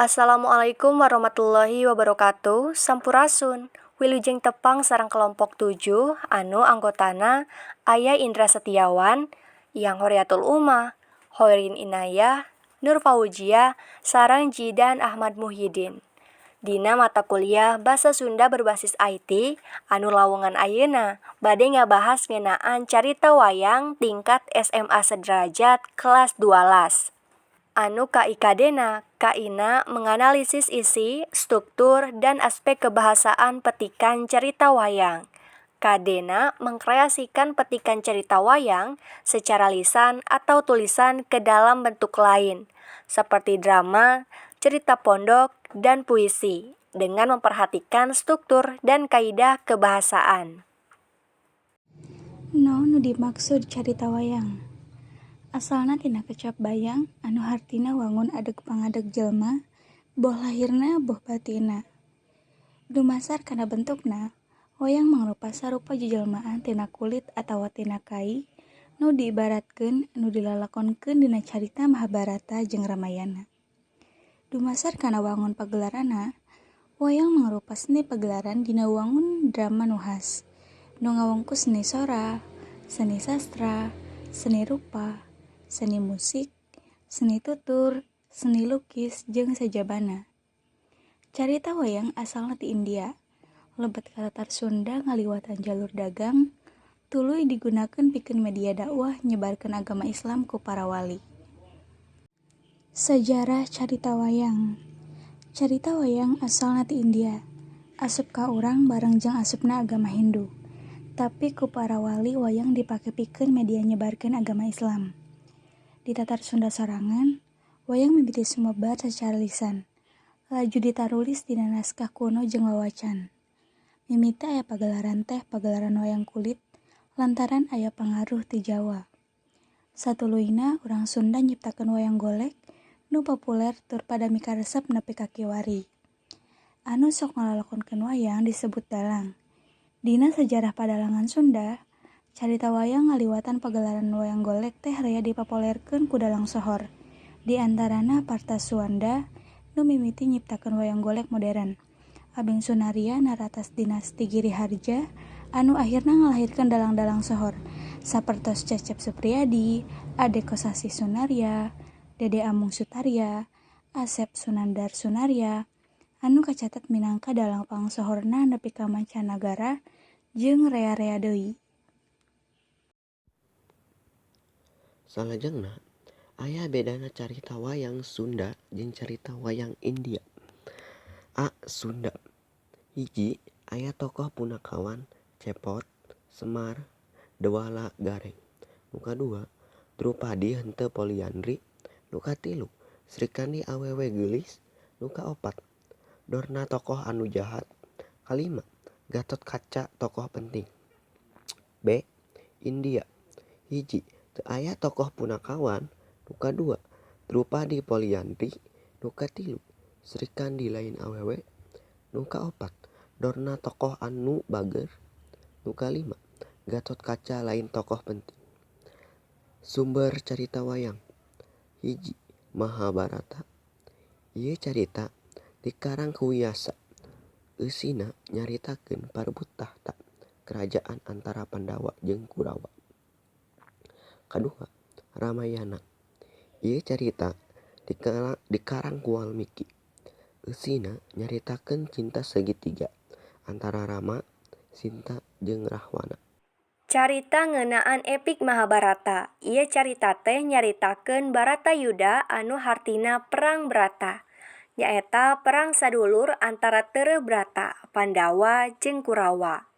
Assalamualaikum warahmatullahi wabarakatuh. Sampurasun. Wilujeng tepang sareng kelompok 7 anu anggotana Aya Indra Setiawan, Yang Horiatul Umah, Hoirin Inayah, Nur Fauzia, sareng Jidan Ahmad Muhyiddin. Dina mata kuliah Basa Sunda berbasis IT anu lawongan ayeuna bade ngabahas ngeunaan carita wayang tingkat SMA sederajat kelas 12. Anu KIKD-na, Kaina menganalisis isi, struktur, dan aspek kebahasaan petikan cerita wayang. KD-na mengkreasikan petikan cerita wayang secara lisan atau tulisan ke dalam bentuk lain, seperti drama, cerita pondok, dan puisi, dengan memperhatikan struktur dan kaidah kebahasaan. Nu dimaksud carita wayang. Asalna tina kecap bayang anu hartina wangun adeg pangadeg jelma, boh lahirna boh batina. Dumasar kana bentukna, wayang mangrupa sarupa jejelmaan tina kulit atawa tina kai nu diibaratkeun nu dilalakonkeun dina carita Mahabharata jeung Ramayana. Dumasar kana wangun pagelarana, wayang mangrupa seni pagelaran dina wangun drama nu has, nu ngawungkus seni sora, seni sastra, seni rupa, seni musik, seni tutur, seni lukis, jeung sajabana. Carita wayang asalna ti India, lebet ka Tatar Sunda ngaliwatan jalur dagang, tuluy digunakeun pikeun media dakwah nyebarkeun agama Islam ku para wali. Sajarah carita wayang. Carita wayang asalna ti India, asup ka urang bareng jeung asupna agama Hindu. Tapi ku para wali wayang dipake pikeun media nyebarkeun agama Islam. Di Tatar Sunda sorangan, wayang mimiti sumebar secara lisan, laju ditarulis dina naskah kuno jeung wawacan. Mimiti aya pagelaran teh pagelaran wayang kulit lantaran aya pangaruh ti Jawa. Satuluyna urang Sunda nyiptakeun wayang golek nu populer tur pada mikaresep nepi ka kiwari. Anu sok ngalalakonkeun wayang disebut dalang. Dina sejarah padalangan Sunda, carita wayang ngaliwatan pagelaran wayang golek teh rea dipopulerkeun ku dalang sohor. Di antarana Partaswanda nu mimiti nyiptakeun wayang golek modern. Abeng Sunaria naratas dinasti Giriharja anu akhirna ngalahirkeun dalang-dalang sohor. Sapertos Cecep Supriyadi, Ade Kosasih Sunaria, Dede Amung Sutaria, Asep Sunandar Sunaria, anu kacatet minangka dalang pangsohorna nepi ka mancanagara jeung rea-rea deui. Salajengna, aya bedana carita wayang Sunda jeung carita wayang India. Sunda. Hiji, aya tokoh punakawan Cepot, Semar, Dewala Gareng. Nu kadua, Drupadi henteu poliandri. Nu katilu, Srikandi awewe geulis. Nu kaopat, Dorna tokoh anu jahat. Kalima, Gatot Kaca tokoh penting. B. India. Hiji, teu aya tokoh punakawan. Nu kadua, Drupadi poliandri. Nu katilu, Srikandi lain awewe. Nu kaopat, Dorna tokoh anu bager. Nu kalima, Gatot Kaca lain tokoh penting. Sumber carita wayang. Hiji, Mahabharata. Ieu carita dikarang ku Wyasa. Eusina nyaritakeun parebut tahta kerajaan antara Pandawa jeung Kurawa. Kadua, Ramayana. Ieu carita dikarang ku Walmiki. Eusina nyaritakeun cinta segitiga antara Rama, Sinta, jeung Rahwana. Carita ngeunaan epik Mahabharata. Ieu carita teh nyaritakeun Baratayuda anu hartina perang Brata. Nyaeta perang sadulur antara Teurebrata, Pandawa, jeung Kurawa.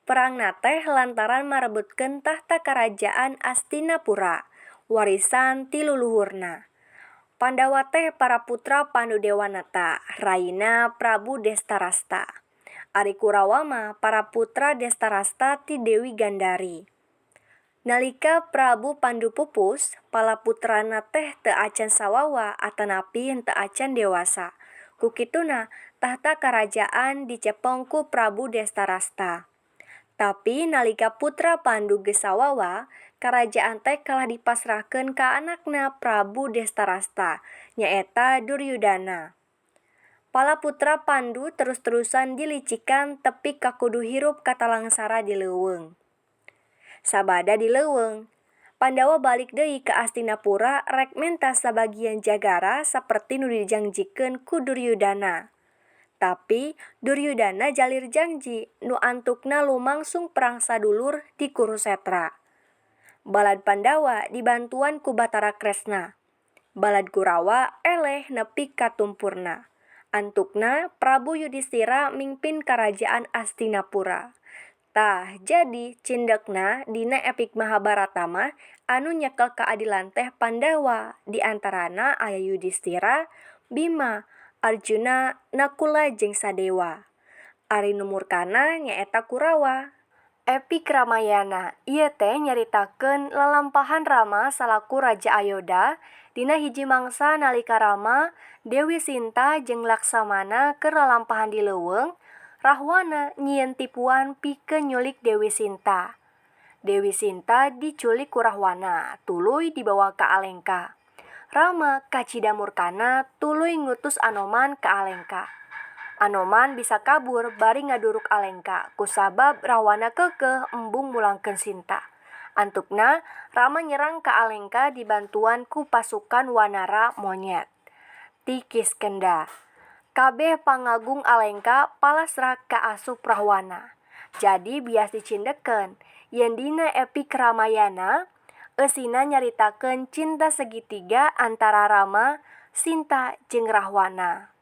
Perangna teh lantaran marebutkeun tahta karajaan Astinapura, warisan ti luluhurna. Pandawa teh para putra Pandudewanata, raina Prabu Destarasta. Ari Kurawa mah para putra Destarasta ti Dewi Gandari. Nalika Prabu Pandu pupus, palaputrana teh teu acan sawawa atanapi henteu acan dewasa. Kukituna tahta karajaan dicepeng ku Prabu Destarasta. Tapi nalika putra Pandu geus sawawa, karajaan teh kalah dipasrahkeun ka anakna Prabu Destarasta, nyaeta Duryudana. Pala putra Pandu terus-terusan dilicikan tepi kakudu hirup kata langsara di leuweung. Sabada di leuweung, Pandawa balik deui ka Astinapura rek menta sabagian jagara saperti nu dijanjikeun ku Duryudana. Tapi Duryudana jalir janji nu antukna lumangsung perang sadulur di Kurusetra. Balad Pandawa dibantuan ku Batara Kresna. Balad Kurawa eleh nepi ka tumpurna. Antukna Prabu Yudhistira mimpin karajaan Astinapura. Tah jadi cindekna dina epik Mahabharata mah anu nyekel keadilan teh Pandawa, di antarana aya Yudhistira, Bima, Arjuna, Nakula jeung Sadewa. Ari nu murkana nyaeta Kurawa. Epik Ramayana ieu teh nyaritakeun lalampahan Rama salaku Raja Ayoda dina hiji mangsa nalika Rama, Dewi Sinta jeung Laksamana keur lalampahan di leuweung, Rahwana nyieun tipuan pikeun nyulik Dewi Sinta. Dewi Sinta diculik ku Rahwana, tuluy dibawa ka Alengka. Rama kacida murkana tuluy ngutus Anoman ka Alengka. Anoman bisa kabur bari ngaduruk Alengka kusabab Rahwana keukeuh embung mulangkeun Sinta. Antukna Rama nyerang ka Alengka dibantuan ku pasukan Wanara monyet. Ti Kiskenda. Kabeh pangagung Alengka palasrah ka asup Rahwana. Jadi bias dicindekeun yen dina epik Ramayana eusina nyaritakeun cinta segitiga antara Rama, Sinta jeung Rahwana.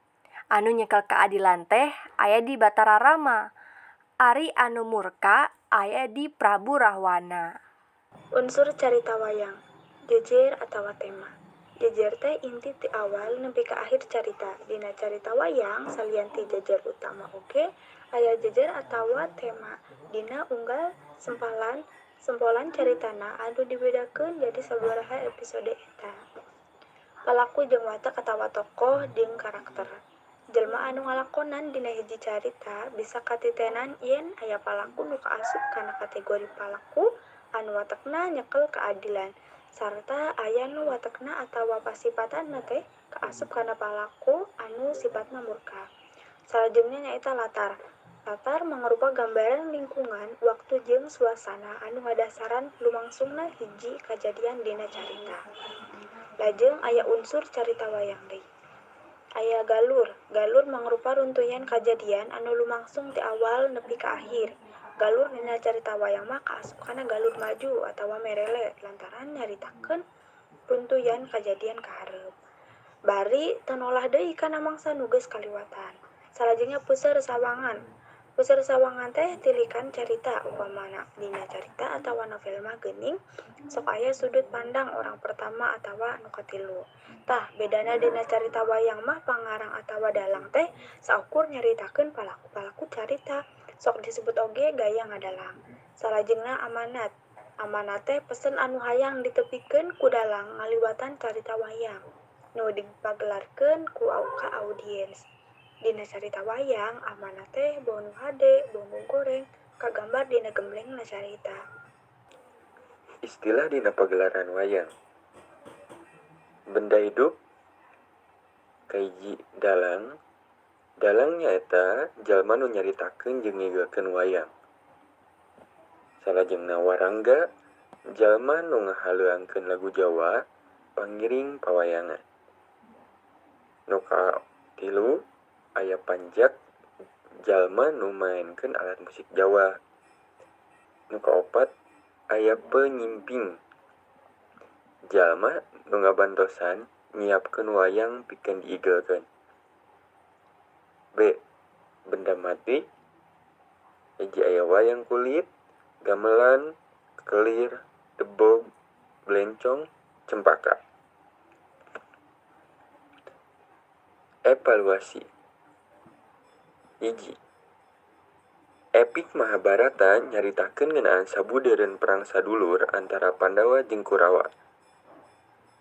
Anu nyekel keadilan teh aya di Batara Rama. Ari anu murka aya di Prabu Rahwana. Unsur carita wayang, jejer atawa tema. Jejer teh inti ti awal nepi ka akhir carita. Dina carita wayang salian ti jejer utama oge aya jejer atawa tema. Dina unggal sempolan caritana anu dibedakeun jadi sabaraha episode eta. Palaku jeung watak atawa tokoh jeung karakter. Jelma anu ngalakonan dina hiji carita bisa katitenan yen aya palaku nu kaasup kana kategori palaku anu watakna nyekel keadilan sarta aya nu watakna atawa pasipatanna teh kaasup kana palaku anu sifatna murka. Salajengna nyaeta latar. Latar mangrupa gambaran lingkungan, waktu jeung suasana anu ngadasaran lumangsungna hiji kajadian dina carita. Lajeng aya unsur carita wayang deui. Aya galur. Galur mangrupa runtuyan kajadian anu lumangsung ti awal nepi ka akhir. Galur dina carita wayang mah kaasup kana galur maju atawa merele lantaran nyaritakeun runtuyan kajadian ka hareup. Bari tanolah deui kana mangsa nu geus kaliwatan. Salajengna puseur sawangan. Puseur sawangan teh tilikan carita upamana dina carita atawa novel mah geuning sok aya sudut pandang orang pertama atawa nu katilu. Tah bedana dina carita wayang mah pangarang atawa dalang teh saukur nyaritakeun palaku-palaku carita sok disebut oge gaya ngadalang. Salajengna amanat. Amanat teh pesen anu hayang ditepikeun ku dalang ngaliwatan carita wayang nu dipagelarkeun ku audiens. Dina carita wayang amanat teh bau nu hade, bau nu goreng kagambar dina gemblengna carita. Istilah dina pagelaran wayang. Benda hidup kahiji dalang. Dalang nyaeta jalma nu nyaritakeun jeung ngigeunkeun wayang. Salajengna warangga, jalma nu ngahaleuangkeun lagu Jawa pangiring pawayangan. Nu katilu aya panjak, jalma nu maenkeun alat musik Jawa. Nu kaopat aya penyimping, jalma nu ngabantosan nyiapkeun wayang pikeun diigeulkeun. B. Benda mati. Hiji aya wayang kulit, gamelan, kelir, debog, belencong, cempaka. Evaluasi. Hiji. Epik Mahabharata nyaritakeun ngeunaan sabudeureun perang sadulur antara Pandawa jeung Kurawa.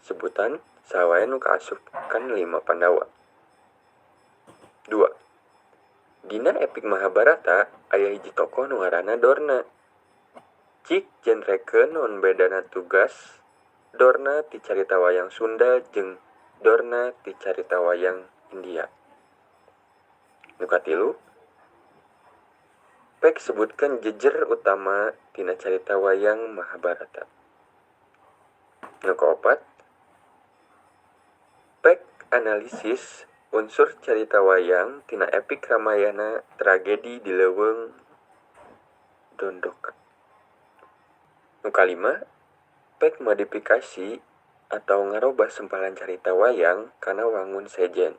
Sebutan sawae nu kaasup kana 5 Pandawa. 2. Dina epik Mahabharata aya hiji tokoh nu ngaranna Dorna. Cik jentrekeun non bedana tugas Dorna ti carita wayang Sunda jeung Dorna ti carita wayang India. Nu katilu, pek sebutkan jejer utama tina carita wayang Mahabharata. Nu kaopat, pek analisis unsur carita wayang tina epik Ramayana tragedi di leuweung Dondoka. Nu kalima, pek modifikasi atau ngarobah sempalan carita wayang kana wangun sejen.